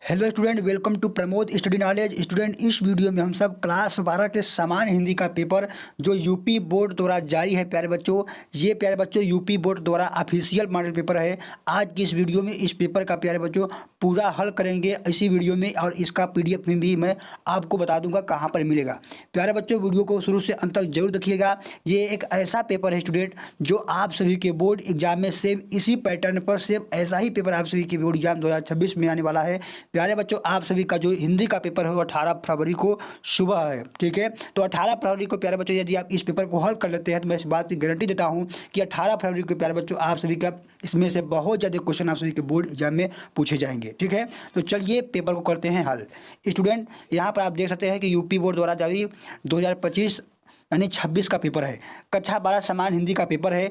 Hello student, welcome to Pramod study knowledge. Student, इस video में हम सब क्लास 12 के सामान्य हिंदी का पेपर जो यूपी बोर्ड द्वारा जारी है प्यारे बच्चों यूपी बोर्ड द्वारा ऑफिशियल मॉडल पेपर है। आज की इस वीडियो में इस पेपर का प्यारे बच्चों पूरा हल करेंगे इसी वीडियो में, और इसका PDF में भी मैं आपको बता दूंगा कहाँ पर मिलेगा। प्यारे बच्चों, वीडियो को शुरू से अंत तक जरूर देखिएगा। ये एक ऐसा पेपर है स्टूडेंट जो आप सभी के बोर्ड एग्जाम में सेम इसी पैटर्न पर सेम ऐसा ही पेपर आप सभी के बोर्ड एग्जाम 2026 में आने वाला है। प्यारे बच्चों, आप सभी का जो हिंदी का पेपर है वो 18 फरवरी को सुबह है। ठीक है, तो 18 फरवरी को प्यारे बच्चों यदि आप इस पेपर को हल कर लेते हैं तो मैं इस बात की गारंटी देता हूं कि 18 फरवरी को प्यारे बच्चों आप सभी का इसमें से बहुत ज़्यादा क्वेश्चन आप सभी के बोर्ड एग्जाम में पूछे जाएंगे। ठीक है, तो चलिए पेपर को करते हैं हल। स्टूडेंट, यहाँ पर आप देख सकते हैं कि यूपी बोर्ड द्वारा जारी 2025 यानी 26 का पेपर है। कक्षा 12 सामान्य हिंदी का पेपर है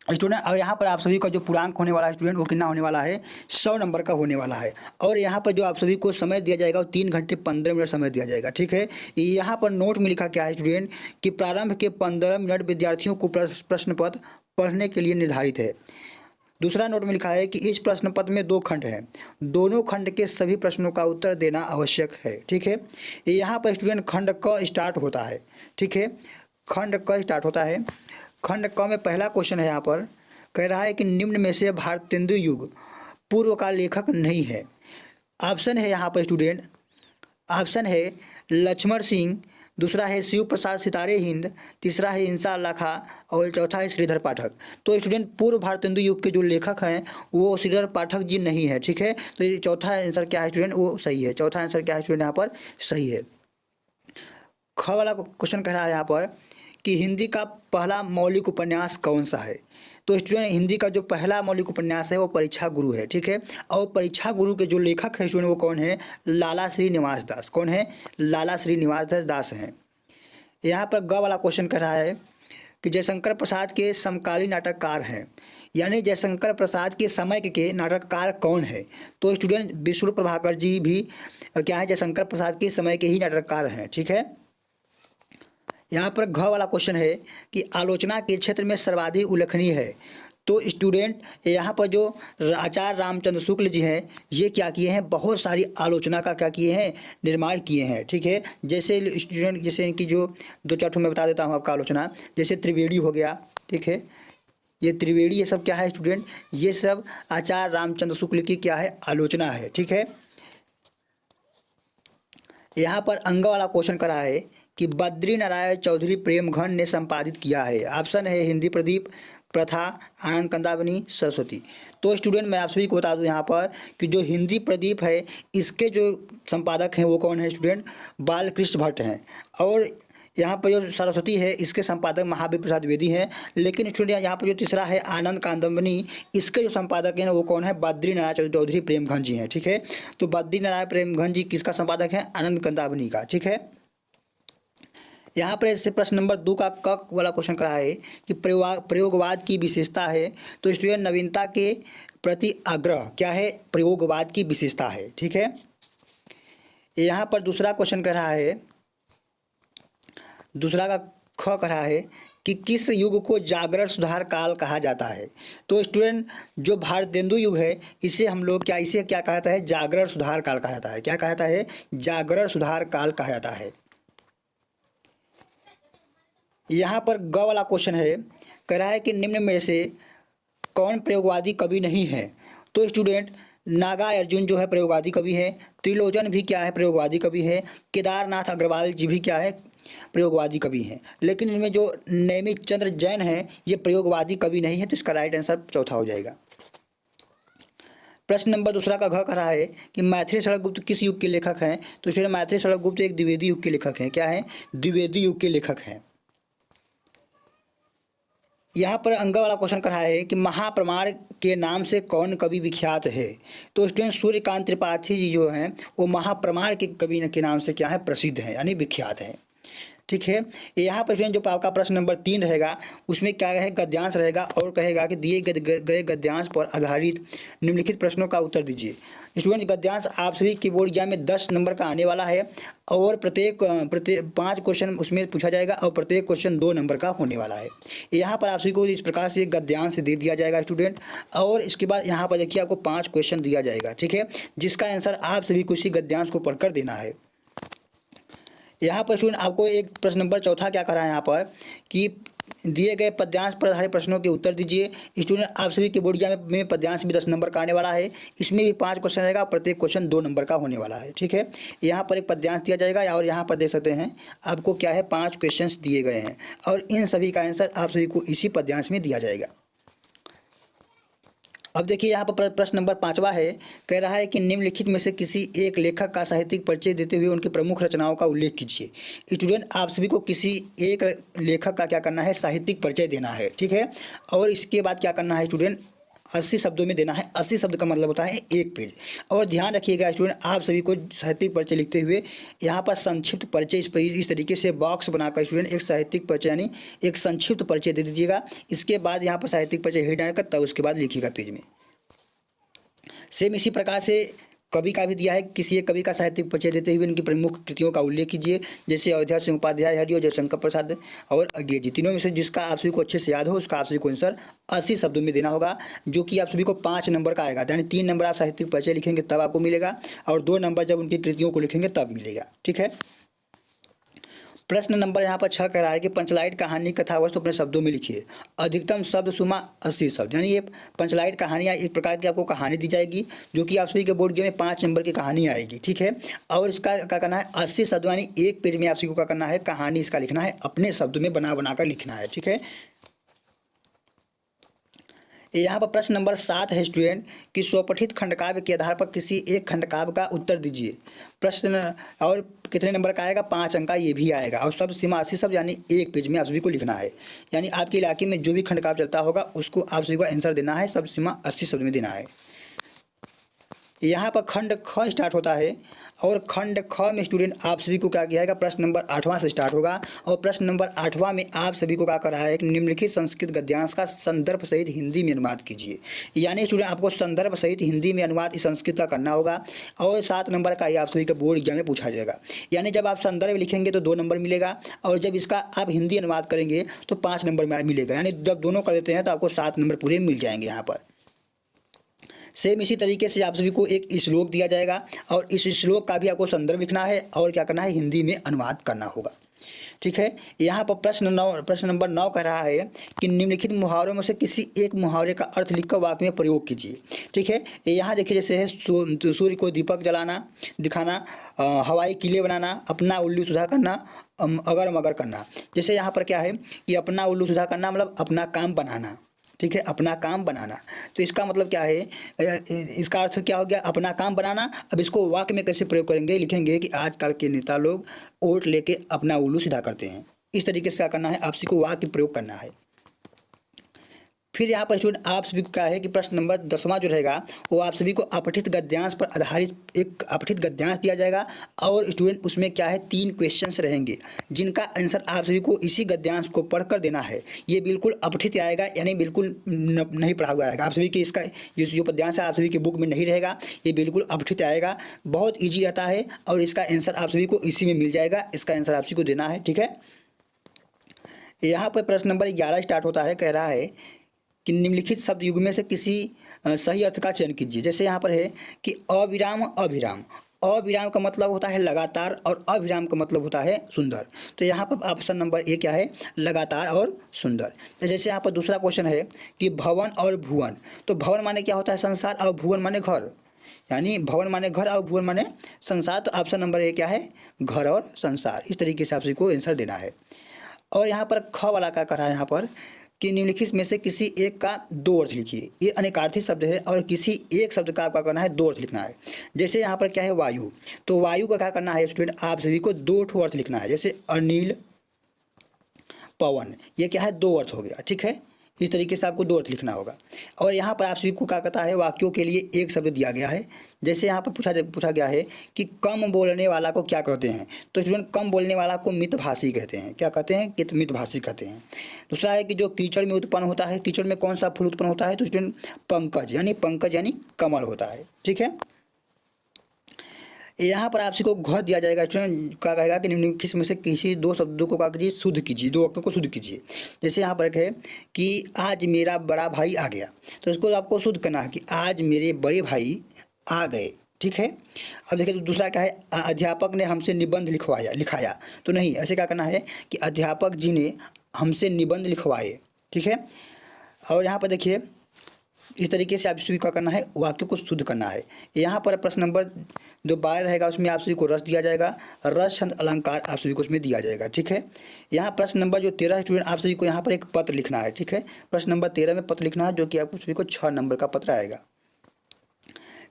स्टूडेंट। और यहाँ पर आप सभी का जो पूर्णांक होने वाला है स्टूडेंट वो कितना होने वाला है, 100 नंबर का होने वाला है। और यहाँ पर जो आप सभी को समय दिया जाएगा वो 3 घंटे 15 मिनट समय दिया जाएगा। ठीक है, यहाँ पर नोट में लिखा क्या है स्टूडेंट कि प्रारंभ के 15 मिनट विद्यार्थियों को प्रश्न पत्र पढ़ने के लिए निर्धारित है। दूसरा नोट में लिखा है कि इस प्रश्न पत्र में 2 खंड हैं, दोनों खंड के सभी प्रश्नों का उत्तर देना आवश्यक है। ठीक है, यहाँ पर स्टूडेंट खंड क स्टार्ट होता है। ठीक है, खंड क स्टार्ट होता है। खंड क में पहला क्वेश्चन है, यहाँ पर कह रहा है कि निम्न में से भारतेंदु युग पूर्व का लेखक नहीं है। ऑप्शन है यहाँ पर स्टूडेंट, ऑप्शन है लक्ष्मण सिंह, दूसरा है शिव प्रसाद सितारे हिंद, तीसरा है इंसा अल्लाह खां और चौथा है श्रीधर पाठक। तो स्टूडेंट पूर्व भारतेंदु युग के जो लेखक हैं वो श्रीधर पाठक जी नहीं है। ठीक है, तो ये चौथा आंसर क्या है स्टूडेंट, वो सही है। चौथा आंसर क्या है स्टूडेंट, यहाँ पर सही है। ख वाला क्वेश्चन कह रहा है यहाँ पर कि हिंदी का पहला मौलिक उपन्यास कौन सा है। तो स्टूडेंट हिंदी का जो पहला मौलिक उपन्यास है वो परीक्षा गुरु है। ठीक है, और परीक्षा गुरु के जो लेखक है स्टूडेंट वो कौन है, लाला श्रीनिवास दास। कौन है, लाला श्रीनिवास दास हैं। यहाँ पर ग वाला क्वेश्चन कह रहा है कि जयशंकर प्रसाद के समकालीन नाटककार हैं, यानी जयशंकर प्रसाद के समय के नाटककार कौन है। तो स्टूडेंट विष्णु प्रभाकर जी भी क्या है, जयशंकर प्रसाद के समय के ही नाटककार हैं। ठीक है, यहाँ पर घ वाला क्वेश्चन है कि आलोचना के क्षेत्र में सर्वाधिक उल्लेखनीय है। तो स्टूडेंट यहाँ पर जो आचार्य रामचंद्र शुक्ल जी हैं ये क्या किए हैं, बहुत सारी आलोचना का क्या किए हैं, निर्माण किए हैं। ठीक है, जैसे स्टूडेंट जैसे इनकी जो 2-4 मैं बता देता हूँ आपका आलोचना, जैसे त्रिवेणी हो गया। ठीक है, ये त्रिवेणी ये सब क्या है स्टूडेंट, ये सब आचार्य रामचंद्र शुक्ल की क्या है, आलोचना है। ठीक है, यहाँ पर अंग वाला क्वेश्चन करा है कि बद्री नारायण चौधरी प्रेमघन ने संपादित किया है। ऑप्शन है हिंदी प्रदीप, प्रथा, आनंद कंदावनी, सरस्वती। तो स्टूडेंट मैं आप सभी को बता दूं यहाँ पर कि जो हिंदी प्रदीप है इसके जो संपादक हैं वो कौन है स्टूडेंट, बालकृष्ण भट्ट हैं। और यहाँ पर जो सरस्वती है इसके संपादक महावीर प्रसाद द्विवेदी हैं। लेकिन स्टूडेंट यहाँ पर जो तीसरा है आनंद कांदमनी, इसके जो संपादक हैं वो कौन है, बद्री नारायण चौधरी प्रेमघन जी हैं। ठीक है, तो बद्री नारायण प्रेमघन जी किसका संपादक है, आनंद कंदावनी का। ठीक है, यहाँ पर इससे प्रश्न नंबर 2 का क वाला क्वेश्चन करा है कि प्रयोगवाद की विशेषता है। तो स्टूडेंट नवीनता के प्रति आग्रह क्या है, प्रयोगवाद की विशेषता है। ठीक है, यहाँ पर दूसरा क्वेश्चन कर रहा है, दूसरा का ख कर रहा है कि किस युग को जागरण सुधार काल कहा जाता है। तो स्टूडेंट जो भारतेंदु युग है इसे हम लोग इसे क्या कहा जाता है, जागरण सुधार काल कहा जाता है। क्या कहा जाता है, जागरण सुधार काल कहा जाता है। यहाँ पर ग वाला क्वेश्चन है, कह रहा है कि निम्न में से कौन प्रयोगवादी कवि नहीं है। तो स्टूडेंट नागार्जुन जो है प्रयोगवादी कवि है, त्रिलोचन भी क्या है, प्रयोगवादी कवि है, केदारनाथ अग्रवाल जी भी क्या है, प्रयोगवादी कवि हैं। लेकिन इनमें जो नैमित चंद्र जैन है ये प्रयोगवादी कवि नहीं है। तो इसका राइट आंसर चौथा हो जाएगा। प्रश्न नंबर दूसरा का घ कर रहा है कि मैथिली शरद गुप्त किस युग के लेखक हैं। तो स्टूडेंट मैथिली शरद गुप्त एक द्विवेदी युग के लेखक हैं। क्या है, द्विवेदी युग के लेखक हैं। यहाँ पर अंग वाला क्वेश्चन करा है कि महाप्रमाण के नाम से कौन कवि विख्यात है। तो स्टूडेंट सूर्यकांत त्रिपाठी जी जो हैं वो महाप्रमाण के कवि के नाम से क्या है, प्रसिद्ध हैं यानी विख्यात हैं। ठीक है। यहाँ पर स्टूडेंट जो आपका प्रश्न नंबर 3 रहेगा उसमें क्या है, गद्यांश रहेगा और कहेगा कि दिए गए गद्यांश पर आधारित निम्नलिखित प्रश्नों का उत्तर दीजिए। स्टूडेंट गद्यांश आप सभी की बोर्ड एग्जाम में 10 नंबर का आने वाला है और प्रत्येक 5 क्वेश्चन उसमें पूछा जाएगा और प्रत्येक क्वेश्चन 2 नंबर का होने वाला है। यहाँ पर आप सभी को इस प्रकार से गद्यांश दे दिया जाएगा स्टूडेंट, और इसके बाद यहाँ पर देखिए आपको 5 क्वेश्चन दिया जाएगा, ठीक है, जिसका आंसर आप सभी को इसी गद्यांश को पढ़कर देना है। यहाँ पर स्टूडेंट आपको एक प्रश्न नंबर 4 क्या कर रहा है यहाँ पर कि दिए गए पद्यांश पर आधारित प्रश्नों के उत्तर दीजिए। स्टूडेंट आप सभी के बोर्ड एग्जाम में पद्यांश भी 10 नंबर का आने वाला है, इसमें भी 5 क्वेश्चन रहेगा, प्रत्येक क्वेश्चन 2 नंबर का होने वाला है, ठीक है। यहाँ पर एक पद्यांश दिया जाएगा और यहाँ पर देख सकते हैं आपको क्या है 5 क्वेश्चन दिए गए हैं और इन सभी का आंसर आप सभी को इसी पद्यांश में दिया जाएगा। अब देखिए यहाँ पर प्रश्न नंबर 5 है, कह रहा है कि निम्नलिखित में से किसी एक लेखक का साहित्यिक परिचय देते हुए उनकी प्रमुख रचनाओं का उल्लेख कीजिए। स्टूडेंट आप सभी को किसी एक लेखक का क्या करना है, साहित्यिक परिचय देना है, ठीक है, और इसके बाद क्या करना है स्टूडेंट 80 शब्दों में देना है। 80 शब्द का मतलब होता है 1 पेज। और ध्यान रखिएगा स्टूडेंट आप सभी को साहित्यिक परिचय लिखते हुए यहाँ पर संक्षिप्त परिचय इस तरीके से बॉक्स बनाकर स्टूडेंट एक साहित्यिक परिचय यानी एक संक्षिप्त परिचय दे दीजिएगा। इसके बाद यहाँ पर साहित्यिक परिचय हिट आएगा तब उसके बाद लिखिएगा पेज में। सेम इसी प्रकार से कवि का भी दिया है, किसी एक कवि का साहित्यिक परिचय देते हुए उनकी प्रमुख कृतियों का उल्लेख कीजिए, जैसे अयोध्या सिंह उपाध्याय, हरिओ जयशंकर प्रसाद और अंग्रेजी। तीनों में से जिसका आप सभी को अच्छे से याद हो उसका आप सभी को आंसर 80 शब्दों में देना होगा, जो कि आप सभी को 5 नंबर का आएगा। यानी 3 नंबर आप साहित्यिक परिचय लिखेंगे तब आपको मिलेगा और 2 नंबर जब उनकी कृतियों को लिखेंगे तब मिलेगा, ठीक है। प्रश्न नंबर यहाँ पर 6 कह रहा है कि पंचलाइट कहानी कथा वस्तु अपने शब्दों में लिखिए। अधिकतम शब्द सुमा 80 शब्द। यानी ये पंचलाइट कहानियाँ एक प्रकार की आपको कहानी दी जाएगी, जो कि आप सभी के बोर्ड गेम में 5 नंबर की कहानी आएगी, ठीक है। और इसका क्या करना है 80 शब्द यानी 1 पेज में आप सभी को क्या करना है, कहानी इसका लिखना है, अपने शब्द में बना कर लिखना है, ठीक है। यहाँ पर प्रश्न नंबर 7 है स्टूडेंट कि स्वपठित खंडकाव्य के आधार पर किसी एक खंडकाव्य का उत्तर दीजिए। प्रश्न और कितने नंबर का आएगा, 5 अंक का ये भी आएगा और शब्द सीमा 80 शब्द यानी 1 पेज में आप सभी को लिखना है। यानी आपके इलाके में जो भी खंडकाव्य चलता होगा उसको आप सभी को आंसर देना है, शब्द सीमा 80 शब्द में देना है। यहाँ पर खंड ख स्टार्ट होता है और खंड ख में स्टूडेंट आप सभी को क्या किया जाएगा, प्रश्न नंबर 8वां से स्टार्ट होगा और प्रश्न नंबर 8वां में आप सभी को क्या कर रहा है कि निम्नलिखित संस्कृत गद्यांश का संदर्भ सहित हिंदी में अनुवाद कीजिए। यानी स्टूडेंट आपको संदर्भ सहित हिंदी में अनुवाद इस संस्कृत का करना होगा और 7 नंबर का ये आप सभी का बोर्ड एग्जाम में पूछा जाएगा। यानी जब आप संदर्भ लिखेंगे तो 2 नंबर मिलेगा और जब इसका आप हिंदी अनुवाद करेंगे तो 5 नंबर मिलेगा। यानी जब दोनों कर देते हैं तो आपको 7 नंबर पूरे मिल जाएंगे। यहाँ पर सेम इसी तरीके से आप सभी को एक श्लोक दिया जाएगा और इस श्लोक का भी आपको संदर्भ लिखना है और क्या करना है, हिंदी में अनुवाद करना होगा, ठीक है। यहाँ पर प्रश्न नंबर 9 कह रहा है कि निम्नलिखित मुहावरों में से किसी एक मुहावरे का अर्थ लिखकर वाक्य में प्रयोग कीजिए, ठीक है। यहाँ देखिए जैसे है सूर्य को दीपक जलाना दिखाना, हवाई किले बनाना, अपना उल्लू सुधा करना, अगर मगर करना। जैसे यहाँ पर क्या है कि अपना उल्लू सुधा करना मतलब अपना काम बनाना, ठीक है, अपना काम बनाना। तो इसका मतलब क्या है, इसका अर्थ क्या हो गया, अपना काम बनाना। अब इसको वाक्य में कैसे प्रयोग करेंगे, लिखेंगे कि आजकल के नेता लोग वोट लेके अपना उल्लू सीधा करते हैं। इस तरीके से क्या करना है, आप सभी को वाक्य प्रयोग करना है। फिर यहाँ पर स्टूडेंट आप सभी को क्या है कि प्रश्न नंबर 10वां जो रहेगा वो आप सभी को अपठित गद्यांश पर आधारित एक अपठित गद्यांश दिया जाएगा और स्टूडेंट उसमें क्या है 3 क्वेश्चंस रहेंगे जिनका आंसर आप सभी को इसी गद्यांश को पढ़कर देना है। ये बिल्कुल अपठित आएगा यानी बिल्कुल नहीं पढ़ा हुआ आएगा। आप सभी के इसका जो पद्यांश है आप सभी के बुक में नहीं रहेगा, ये बिल्कुल अपठित आएगा। बहुत ईजी रहता है और इसका आंसर आप सभी को इसी में मिल जाएगा। इसका आंसर आप सभी को देना है, ठीक है। यहाँ पर प्रश्न नंबर 11 स्टार्ट होता है, कह रहा है कि निम्नलिखित शब्द युग में से किसी सही अर्थ का चयन कीजिए। जैसे यहाँ पर है कि अविराम अभिराम, अविराम का मतलब होता है लगातार और अभिराम का मतलब होता है सुंदर। तो यहाँ पर ऑप्शन नंबर ए क्या है, लगातार और सुंदर। तो जैसे यहाँ पर दूसरा क्वेश्चन है कि भवन और भुवन, तो भवन माने क्या होता है संसार और भुवन माने घर, यानी भवन माने घर और भुवन माने संसार। तो ऑप्शन नंबर ए क्या है, घर और संसार। इस तरीके से आप सभी को आंसर देना है। और यहाँ पर ख वाला क्या कर रहा है यहाँ पर कि निम्नलिखित में से किसी एक का 2 अर्थ लिखिए। ये अनेकार्थी शब्द है और किसी एक शब्द का आपका करना है 2 अर्थ लिखना है। जैसे यहाँ पर क्या है वायु, तो वायु का क्या करना है स्टूडेंट, आप सभी को 2 ठो अर्थ लिखना है। जैसे अनिल पवन, ये क्या है 2 अर्थ हो गया, ठीक है। इस तरीके से आपको 2 अर्थ लिखना होगा। और यहाँ पर आप सभी को क्या कहता है, वाक्यों के लिए एक शब्द दिया गया है। जैसे यहाँ पर पूछा गया है कि कम बोलने वाला को क्या कहते हैं, तो स्टूडेंट कम बोलने वाला को मितभाषी कहते हैं। क्या कहते हैं, कि मितभाषी कहते हैं। दूसरा है कि जो कीचड़ में उत्पन्न होता है, कीचड़ में कौन सा फूल उत्पन्न होता है, तो स्टूडेंट पंकज यानी कमल होता है। ठीक है, यहाँ पर आप सभी को घ दिया जाएगा। स्टूडेंट क्या कहेगा कि निम्नलिखित में से किसी 2 शब्दों को क्या कीजिए, शुद्ध कीजिए, 2 वाक्यों को शुद्ध कीजिए। जैसे यहाँ पर है कि आज मेरा बड़ा भाई आ गया, तो इसको आपको शुद्ध करना है कि आज मेरे बड़े भाई आ गए। ठीक है, अब देखिए तो दूसरा क्या है, अध्यापक ने हमसे निबंध लिखाया, तो नहीं, ऐसे क्या करना है कि अध्यापक जी ने हमसे निबंध लिखवाए। ठीक है, और यहाँ पर देखिए इस तरीके से आप सभी को करना है, वाक्य को शुद्ध करना है। यहाँ पर प्रश्न नंबर जो 12 रहेगा उसमें आप सभी को रस दिया जाएगा, रस छंद अलंकार आप सभी को उसमें दिया जाएगा। ठीक है, यहाँ प्रश्न नंबर जो 13 है स्टूडेंट, आप सभी को यहाँ पर एक पत्र लिखना है। ठीक है, प्रश्न नंबर 13 में पत्र लिखना है, जो कि आपको सभी को 6 नंबर का पत्र आएगा।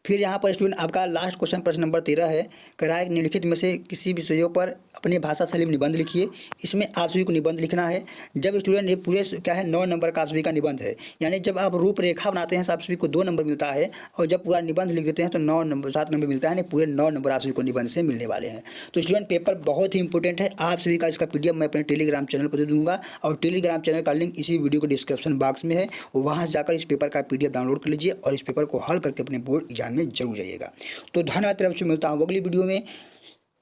फिर यहाँ पर स्टूडेंट आपका लास्ट क्वेश्चन प्रश्न नंबर 13 है, कह रहा है कि निम्नलिखित में से किसी विषयों पर अपनी भाषा शैली में निबंध लिखिए। इसमें आप सभी को निबंध लिखना है। जब स्टूडेंट ये पूरे क्या है 9 नंबर का आप सभी का निबंध है, यानी जब आप रूपरेखा बनाते हैं तो आप सभी को 2 नंबर मिलता है, और जब पूरा निबंध लिख देते हैं तो 7 नंबर मिलता है, यानी पूरे 9 नंबर आप सभी को निबंध से मिलने वाले हैं। तो स्टूडेंट पेपर बहुत ही इंपॉर्टेंट है। आप सभी का इसका PDF मैं अपने टेलीग्राम चैनल पर दे दूँगा, और टेलीग्राम चैनल का लिंक इसी वीडियो के डिस्क्रिप्शन बॉक्स में है। वहाँ से जाकर इस पेपर का PDF डाउनलोड कर लीजिए और इस पेपर को हल करके अपने बोर्ड एग्जाम में जरूर जाइएगा। तो धन्यवाद, तरफ से मिलता हूँ अगली वीडियो में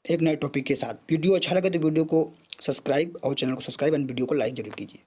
एक नए टॉपिक के साथ। वीडियो अच्छा लगे तो वीडियो को सब्सक्राइब और चैनल को सब्सक्राइब एंड वीडियो को लाइक जरूर कीजिए।